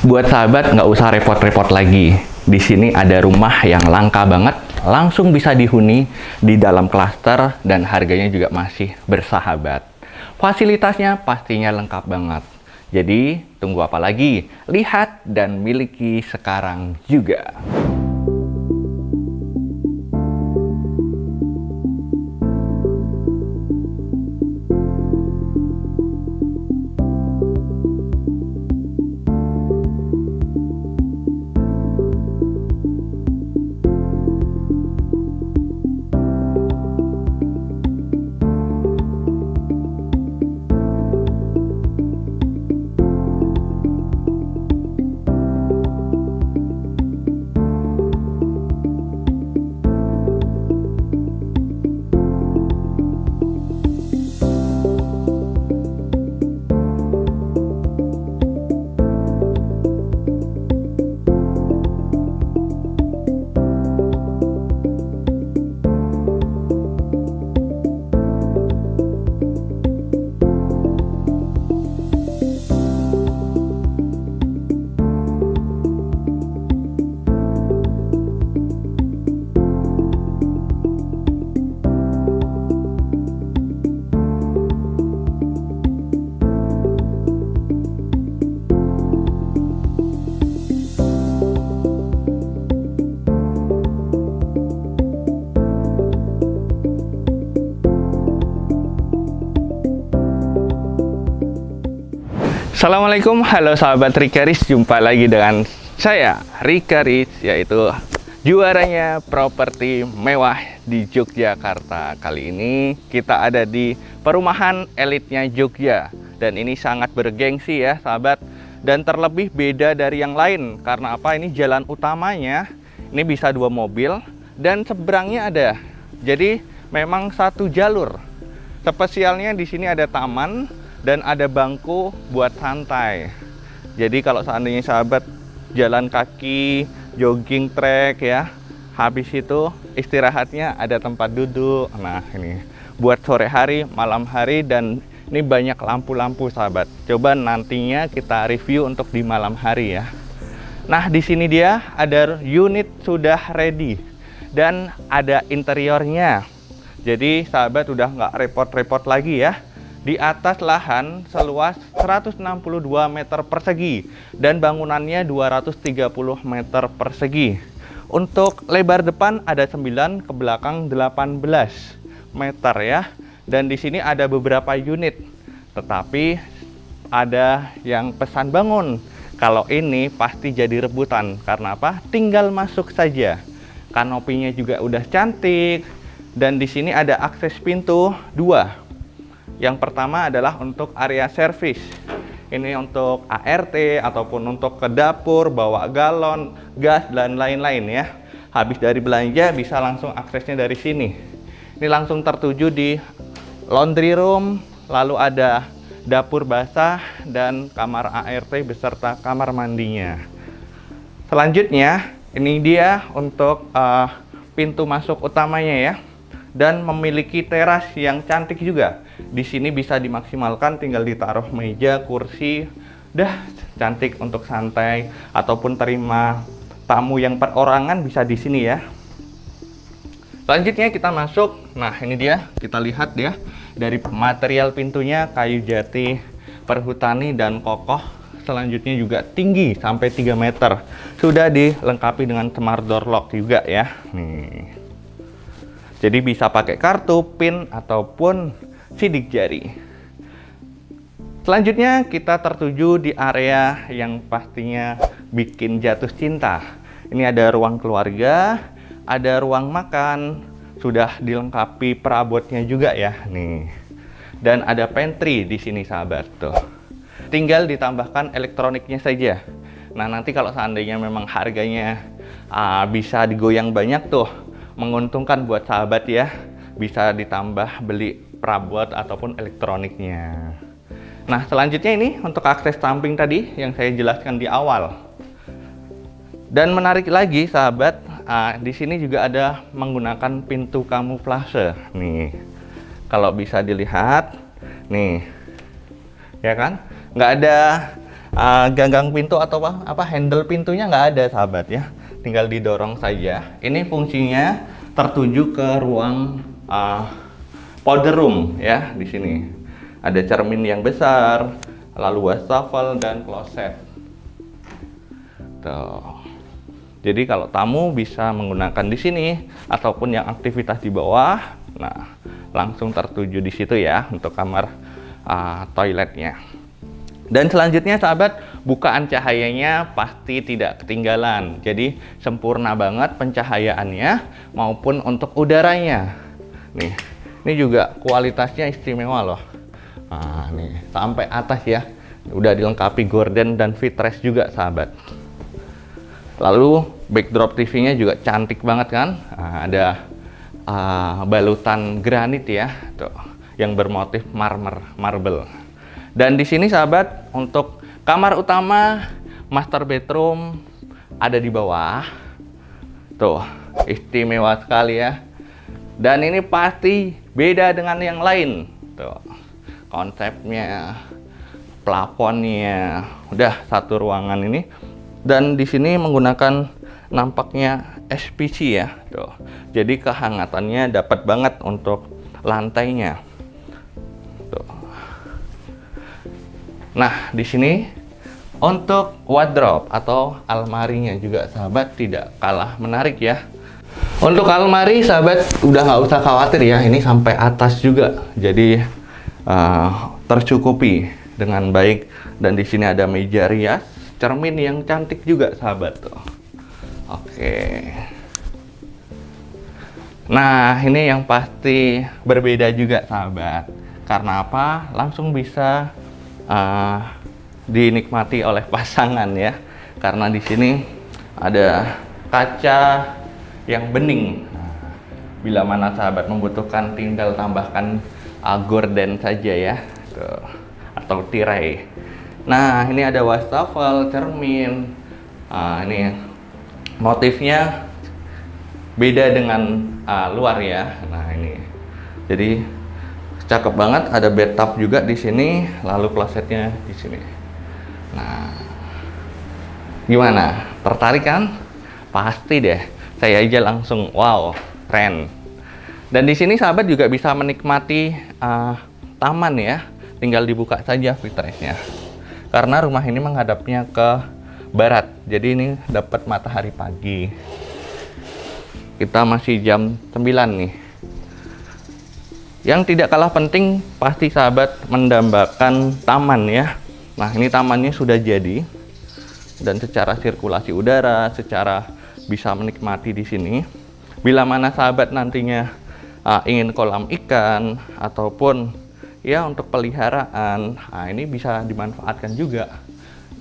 Buat sahabat nggak usah repot-repot lagi. Di sini ada rumah yang langka banget, langsung bisa dihuni di dalam klaster dan harganya juga masih bersahabat. Fasilitasnya pastinya lengkap banget. Jadi tunggu apa lagi? Lihat dan miliki sekarang juga. Assalamualaikum, halo sahabat Rikaris, jumpa lagi dengan saya Rikaris, yaitu juaranya properti mewah di Yogyakarta. Kali ini kita ada di perumahan elitnya Jogja, dan ini sangat bergengsi ya sahabat, dan terlebih beda dari yang lain. Karena apa? Ini jalan utamanya, ini bisa 2 mobil, dan seberangnya ada. Jadi memang satu jalur. Spesialnya di sini ada taman dan ada bangku buat santai. Jadi kalau seandainya sahabat jalan kaki, jogging track ya, habis itu istirahatnya ada tempat duduk. Nah ini buat sore hari, malam hari, dan ini banyak lampu-lampu sahabat. Coba nantinya kita review untuk di malam hari ya. Nah di sini dia ada unit sudah ready dan ada interiornya. Jadi sahabat udah nggak repot-repot lagi ya. Di atas lahan seluas 162 meter persegi dan bangunannya 230 meter persegi. Untuk lebar depan ada 9, ke belakang 18 meter ya. Dan di sini ada beberapa unit. Tetapi ada yang pesan bangun. Kalau ini pasti jadi rebutan. Karena apa? Tinggal masuk saja. Kanopinya juga udah cantik. Dan di sini ada akses pintu 2. Yang pertama adalah untuk area servis. Ini untuk ART ataupun untuk ke dapur, bawa galon, gas, dan lain-lain ya. Habis dari belanja bisa langsung aksesnya dari sini. Ini langsung tertuju di laundry room, lalu ada dapur basah dan kamar ART beserta kamar mandinya. Selanjutnya, ini dia untuk pintu masuk utamanya ya. Dan memiliki teras yang cantik juga. Di sini bisa dimaksimalkan, tinggal ditaruh meja, kursi, dah cantik untuk santai ataupun terima tamu yang perorangan bisa di sini ya. Selanjutnya kita masuk. Nah, ini dia, kita lihat ya. Dari material pintunya kayu jati perhutani dan kokoh. Selanjutnya juga tinggi sampai 3 meter. Sudah dilengkapi dengan smart door lock juga ya. Nih. Jadi bisa pakai kartu, PIN, ataupun sidik jari. Selanjutnya kita tertuju di area yang pastinya bikin jatuh cinta. Ini ada ruang keluarga, ada ruang makan, sudah dilengkapi perabotnya juga ya. Nih. Dan ada pantry di sini sahabat tuh. Tinggal ditambahkan elektroniknya saja. Nah nanti kalau seandainya memang harganya bisa digoyang banyak tuh, menguntungkan buat sahabat ya, bisa ditambah beli perabot ataupun elektroniknya. Nah selanjutnya ini untuk akses samping tadi yang saya jelaskan di awal. Dan menarik lagi sahabat, di sini juga ada menggunakan pintu kamuflase nih. Kalau bisa dilihat nih, ya kan, nggak ada gagang pintu atau apa handle pintunya nggak ada sahabat ya, tinggal didorong saja. Ini fungsinya tertuju ke ruang powder room ya. Di sini ada cermin yang besar, lalu wastafel dan kloset. Tuh. Jadi kalau tamu bisa menggunakan di sini ataupun yang aktivitas di bawah, nah langsung tertuju di situ ya untuk kamar toiletnya. Dan selanjutnya sahabat, bukaan cahayanya pasti tidak ketinggalan. Jadi sempurna banget pencahayaannya maupun untuk udaranya. Nih, ini juga kualitasnya istimewa loh. Nah, nih sampai atas ya. Udah dilengkapi gorden dan footrest juga sahabat. Lalu backdrop TV-nya juga cantik banget kan? Nah, ada balutan granit ya, tuh, yang bermotif marble. Dan di sini sahabat, untuk kamar utama master bedroom ada di bawah. Tuh, istimewa sekali ya. Dan ini pasti beda dengan yang lain. Tuh, konsepnya, plafonnya, udah satu ruangan ini. Dan di sini menggunakan nampaknya SPC ya, tuh. Jadi kehangatannya dapat banget untuk lantainya. Tuh. Nah, di sini untuk wardrobe atau almarinya juga sahabat tidak kalah menarik ya. Untuk almari sahabat udah nggak usah khawatir ya, ini sampai atas juga. Jadi tercukupi dengan baik. Dan di sini ada meja rias, cermin yang cantik juga sahabat tuh. Oke. Nah, ini yang pasti berbeda juga sahabat. Karena apa? Langsung bisa dinikmati oleh pasangan ya. Karena di sini ada kaca yang bening. Bila mana sahabat membutuhkan, tinggal tambahkan gorden saja ya. Tuh. Atau tirai. Nah, ini ada wastafel, cermin. Ini motifnya beda dengan luar ya. Nah, ini. Jadi cakep banget, ada bathtub juga di sini, lalu klosetnya di sini. Nah, gimana? Tertarik kan? Pasti deh. Saya aja langsung wow, keren. Dan di sini sahabat juga bisa menikmati taman ya. Tinggal dibuka saja footrestnya. Karena rumah ini menghadapnya ke barat, jadi ini dapat matahari pagi. Kita masih jam 9 nih. Yang tidak kalah penting pasti sahabat mendambakan taman ya. Nah, ini tamannya sudah jadi. Dan secara sirkulasi udara, secara bisa menikmati di sini. Bila mana sahabat nantinya ingin kolam ikan ataupun ya untuk peliharaan, nah ini bisa dimanfaatkan juga.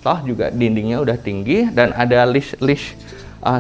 Toh juga dindingnya udah tinggi dan ada list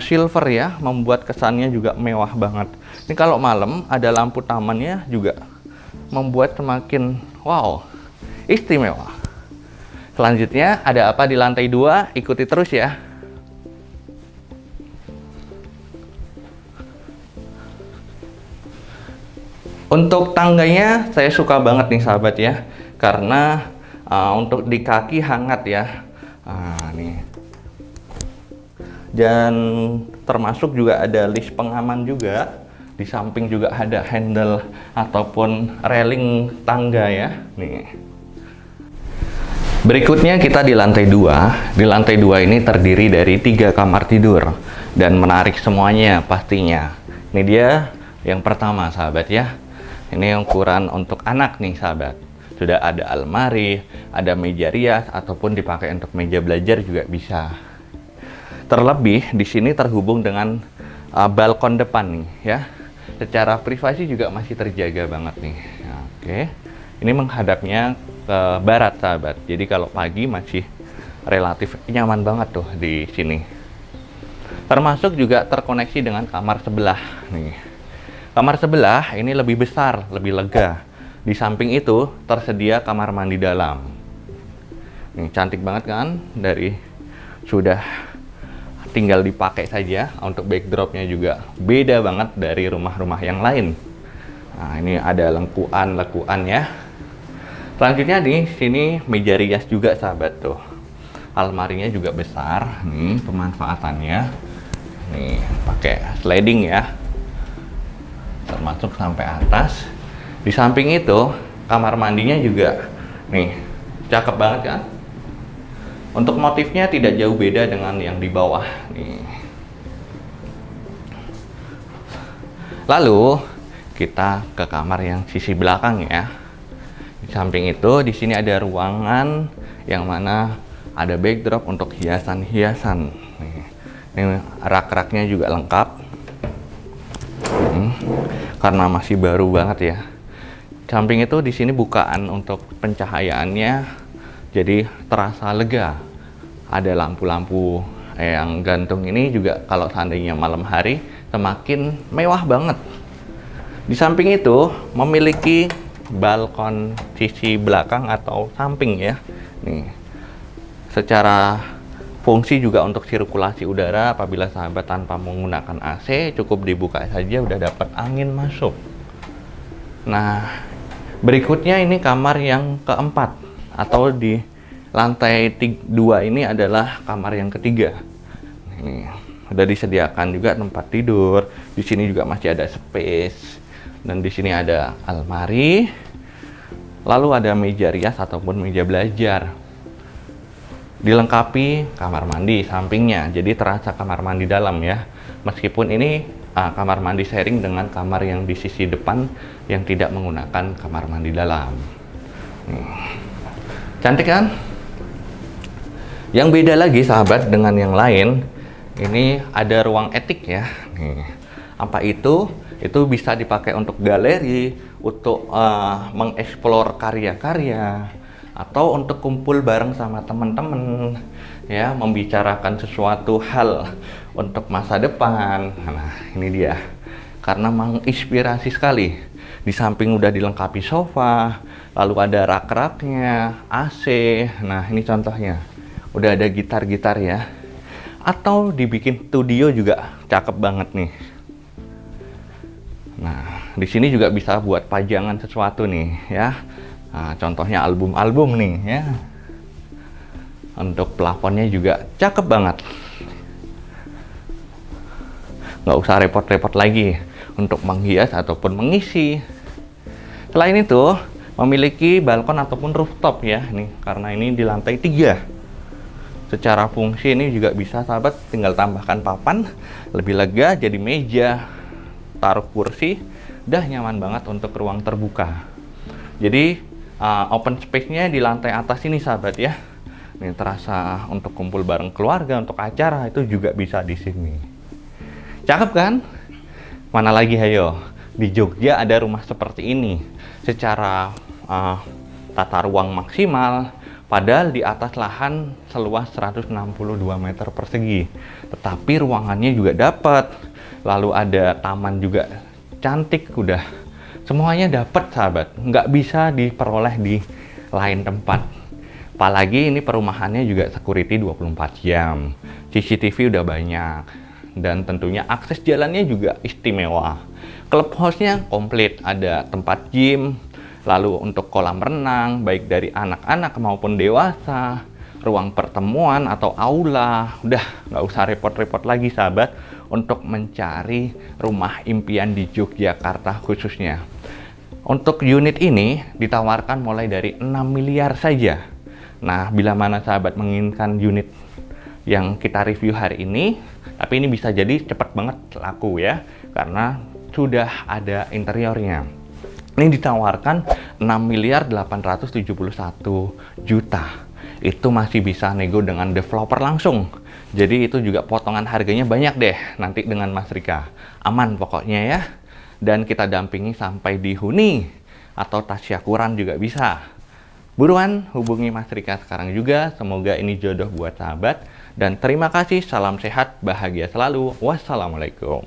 silver ya, membuat kesannya juga mewah banget. Ini kalau malam ada lampu tamannya juga membuat semakin wow, istimewa. Selanjutnya ada apa di lantai 2? Ikuti terus ya. Untuk tangganya saya suka banget nih sahabat ya, karena untuk di kaki hangat ya. Nih. Dan termasuk juga ada list pengaman juga. Di samping juga ada handle ataupun railing tangga ya. Nih. Berikutnya kita di lantai 2. Di lantai 2 ini terdiri dari 3 kamar tidur dan menarik semuanya pastinya. Ini dia yang pertama sahabat ya. Ini ukuran untuk anak nih sahabat. Sudah ada almari, ada meja rias ataupun dipakai untuk meja belajar juga bisa. Terlebih di sini terhubung dengan balkon depan nih ya. Secara privasi juga masih terjaga banget nih. Oke. Ini menghadapnya ke barat sahabat. Jadi kalau pagi masih relatif nyaman banget tuh di sini. Termasuk juga terkoneksi dengan kamar sebelah nih. Kamar sebelah ini lebih besar, lebih lega. Di samping itu tersedia kamar mandi dalam. Ini cantik banget kan? Dari sudah tinggal dipakai saja. Untuk backdropnya juga beda banget dari rumah-rumah yang lain. Nah, ini ada lekuan ya. Selanjutnya di sini meja rias juga sahabat tuh. Almarinya juga besar. Nih pemanfaatannya. Nih pakai sliding ya. Termasuk sampai atas. Di samping itu kamar mandinya juga nih cakep banget kan. Untuk motifnya tidak jauh beda dengan yang di bawah nih. Lalu kita ke kamar yang sisi belakang ya. Di samping itu di sini ada ruangan yang mana ada backdrop untuk hiasan-hiasan. Ini rak-raknya juga lengkap. Karena masih baru banget ya. Samping itu di sini bukaan untuk pencahayaannya, jadi terasa lega. Ada lampu-lampu yang gantung ini juga kalau seandainya malam hari semakin mewah banget. Di samping itu memiliki balkon sisi belakang atau samping ya. Nih, secara fungsi juga untuk sirkulasi udara, apabila sahabat tanpa menggunakan AC cukup dibuka saja udah dapat angin masuk. Nah, berikutnya ini kamar yang keempat atau di lantai 2 ini adalah kamar yang ketiga. Ini udah disediakan juga tempat tidur. Di sini juga masih ada space dan di sini ada almari. Lalu ada meja rias ataupun meja belajar. Dilengkapi kamar mandi sampingnya, jadi terasa kamar mandi dalam ya. Meskipun ini kamar mandi sharing dengan kamar yang di sisi depan yang tidak menggunakan kamar mandi dalam. Cantik kan? Yang beda lagi sahabat dengan yang lain, ini ada ruang etik ya. Apa itu? Itu bisa dipakai untuk galeri, untuk mengeksplor karya-karya, atau untuk kumpul bareng sama teman-teman ya, membicarakan sesuatu hal untuk masa depan. Nah, ini dia. Karena menginspirasi sekali. Di samping udah dilengkapi sofa, lalu ada rak-raknya, AC. Nah, ini contohnya. Udah ada gitar-gitar ya. Atau dibikin studio juga cakep banget nih. Nah, di sini juga bisa buat pajangan sesuatu nih ya. Nah, contohnya album-album nih ya. Untuk plafonnya juga cakep banget. Nggak usah repot-repot lagi untuk menghias ataupun mengisi. Selain itu, memiliki balkon ataupun rooftop ya. Nih, karena ini di lantai 3. Secara fungsi ini juga bisa sahabat tinggal tambahkan papan. Lebih lega jadi meja. Taruh kursi. Udah nyaman banget untuk ruang terbuka. Jadi open space-nya di lantai atas ini sahabat ya. Ini terasa untuk kumpul bareng keluarga, untuk acara itu juga bisa di sini. Cakep kan? Mana lagi ayo? Di Jogja ada rumah seperti ini. Secara tata ruang maksimal, padahal di atas lahan seluas 162 meter persegi. Tetapi ruangannya juga dapat. Lalu ada taman juga cantik udah. Semuanya dapat sahabat, nggak bisa diperoleh di lain tempat. Apalagi ini perumahannya juga security 24 jam. CCTV udah banyak. Dan tentunya akses jalannya juga istimewa. Clubhouse-nya komplit, ada tempat gym, lalu untuk kolam renang, baik dari anak-anak maupun dewasa, ruang pertemuan atau aula. Udah nggak usah repot-repot lagi sahabat untuk mencari rumah impian di Yogyakarta khususnya. Untuk unit ini ditawarkan mulai dari 6 miliar saja. Nah, bila mana sahabat menginginkan unit yang kita review hari ini, tapi ini bisa jadi cepat banget laku ya, karena sudah ada interiornya. Ini ditawarkan 6 miliar 871 juta. Itu masih bisa nego dengan developer langsung. Jadi itu juga potongan harganya banyak deh nanti dengan Mas Rika. Aman pokoknya ya. Dan kita dampingi sampai di Huni atau Tasyakuran juga bisa. Buruan hubungi Mas Rika sekarang juga. Semoga ini jodoh buat sahabat. Dan terima kasih, salam sehat, bahagia selalu. Wassalamualaikum.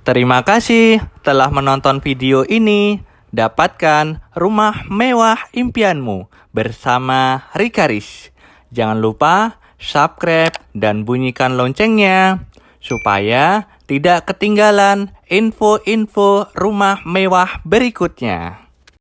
Terima kasih telah menonton video ini. Dapatkan rumah mewah impianmu bersama Rikaris. Jangan lupa subscribe dan bunyikan loncengnya supaya tidak ketinggalan info-info rumah mewah berikutnya.